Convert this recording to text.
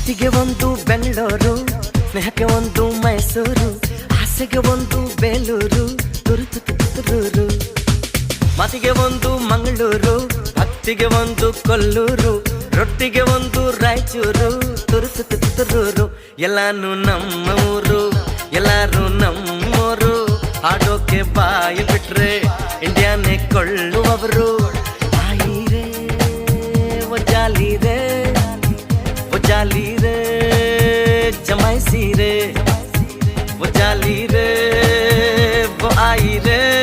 ಪ್ರೀತಿಗೆ ಒಂದು ಬೆಂಗಳೂರು, ಸ್ನೇಹಕ್ಕೆ ಒಂದು ಮೈಸೂರು, ಆಸೆಗೆ ಒಂದು ಬೇಲೂರು, ತುರುತು ತುತ್ತೂರು. ಮಾತಿಗೆ ಒಂದು ಮಂಗಳೂರು, ಭಕ್ತಿಗೆ ಒಂದು ಕೊಲ್ಲೂರು, ರೊಟ್ಟಿಗೆ ಒಂದು ರಾಯಚೂರು, ತುರುತು ತುತ್ತೂರು. ಎಲ್ಲಾನು ನಮ್ಮ ಊರು, ಎಲ್ಲಾರು ನಮ್ಮೋರು, ಹಾಡೋಕೆ ಬಾಯಿ ಬಿಟ್ರೆ ಇಂಡಿಯಾನೇ ಕೊಳ್ಳುವವರು. ಆಯಿರೇ ಒಜ್ಜಾಲಿ ರೇ, ಒಜ್ಜಾಲಿ ರೇ ಜಮಾಯಿಸಿ ರೇ, ಒಜ್ಜಾಲಿ ರೇ वो आई रे